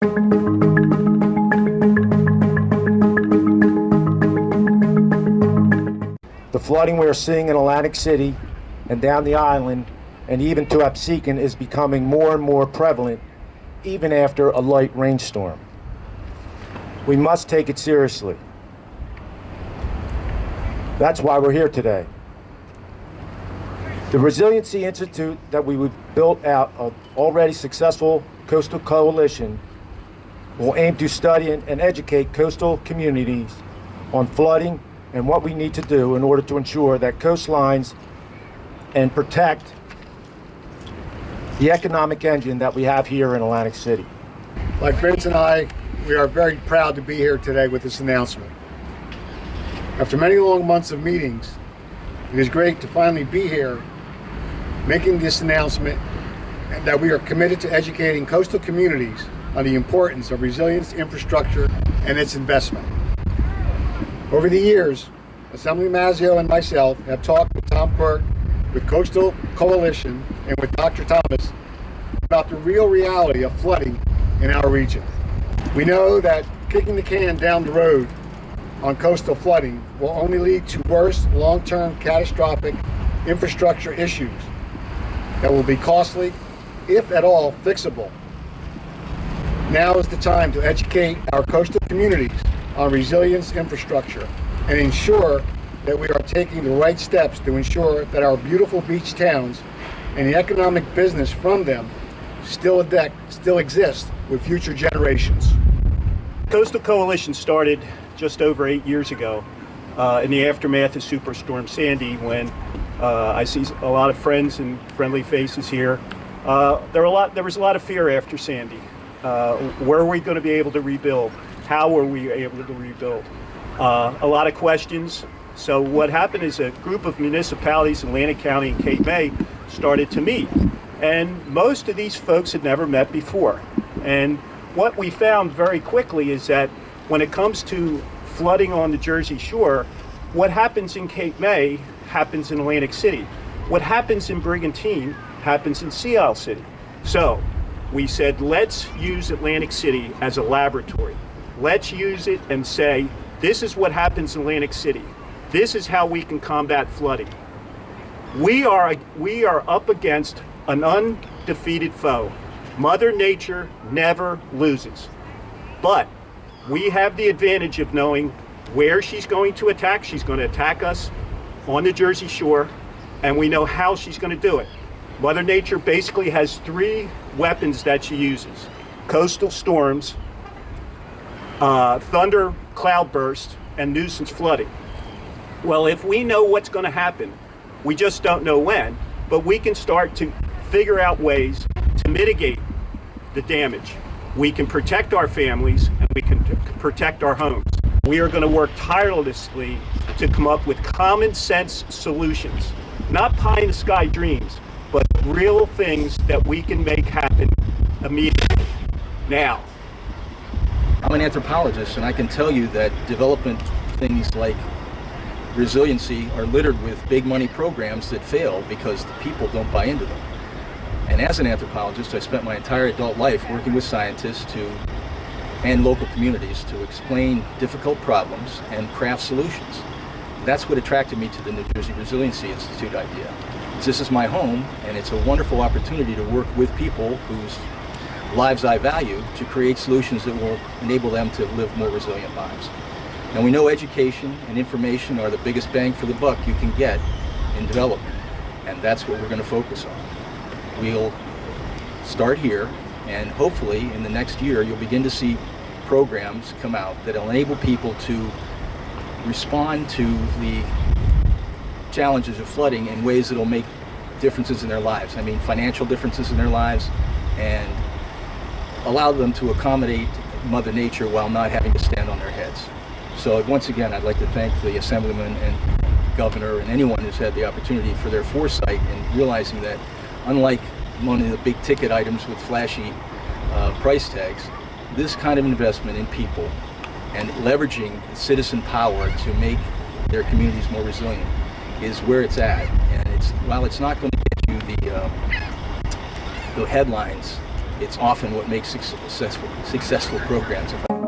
The flooding we are seeing in Atlantic City and down the island and even to Absecon is becoming more and more prevalent even after a light rainstorm. We must take it seriously. That's why we're here today. The Resiliency Institute that we built out of already successful coastal coalition will aim to study and educate coastal communities on flooding and what we need to do in order to ensure that coastlines and protect the economic engine that we have here in Atlantic City. Like Vince and I, we are very proud to be here today with this announcement. After many long months of meetings, it is great to finally be here making this announcement that we are committed to educating coastal communities on the importance of resilience infrastructure and its investment. Over the years, Assemblyman Mazzeo and myself have talked with Tom Quirk, with Coastal Coalition, and with Dr. Thomas about the real reality of flooding in our region. We know that kicking the can down the road on coastal flooding will only lead to worse long-term catastrophic infrastructure issues that will be costly, if at all fixable. Now is the time to educate our coastal communities on resilience infrastructure and ensure that we are taking the right steps to ensure that our beautiful beach towns and the economic business from them still exist with future generations. Coastal Coalition started just over 8 years ago in the aftermath of Superstorm Sandy, when I see a lot of friends and friendly faces here. There was a lot of fear after Sandy. Were we going to be able to rebuild? How were we able to rebuild? A lot of questions. So what happened is a group of municipalities in Atlantic County and Cape May started to meet. And most of these folks had never met before. And what we found very quickly is that when it comes to flooding on the Jersey Shore, what happens in Cape May happens in Atlantic City. What happens in Brigantine happens in Sea Isle City. So we said, let's use Atlantic City as a laboratory. Let's use it and say, this is what happens in Atlantic City. This is how we can combat flooding. We are up against an undefeated foe. Mother Nature never loses. But we have the advantage of knowing where she's going to attack. She's going to attack us on the Jersey Shore, and we know how she's going to do it. Mother Nature basically has 3 weapons that she uses: coastal storms, thunder cloudburst, and nuisance flooding. Well, if we know what's going to happen, we just don't know when, but we can start to figure out ways to mitigate the damage. We can protect our families, and we can protect our homes. We are going to work tirelessly to come up with common sense solutions, not pie in the sky dreams, but real things that we can make happen immediately, now. I'm an anthropologist, and I can tell you that development things like resiliency are littered with big money programs that fail because the people don't buy into them. And as an anthropologist, I spent my entire adult life working with scientists and local communities to explain difficult problems and craft solutions. That's what attracted me to the New Jersey Resiliency Institute idea. This is my home, and it's a wonderful opportunity to work with people whose lives I value to create solutions that will enable them to live more resilient lives. And we know education and information are the biggest bang for the buck you can get in development, and that's what we're going to focus on. We'll start here, and hopefully in the next year you'll begin to see programs come out that will enable people to respond to the challenges of flooding in ways that will make differences in their lives. I mean, financial differences in their lives, and allow them to accommodate Mother Nature while not having to stand on their heads. So once again, I'd like to thank the Assemblyman and Governor and anyone who's had the opportunity for their foresight in realizing that, unlike one of the big ticket items with flashy price tags, this kind of investment in people and leveraging citizen power to make their communities more resilient is where it's at. And while it's not going to get you the headlines it's often what makes successful programs.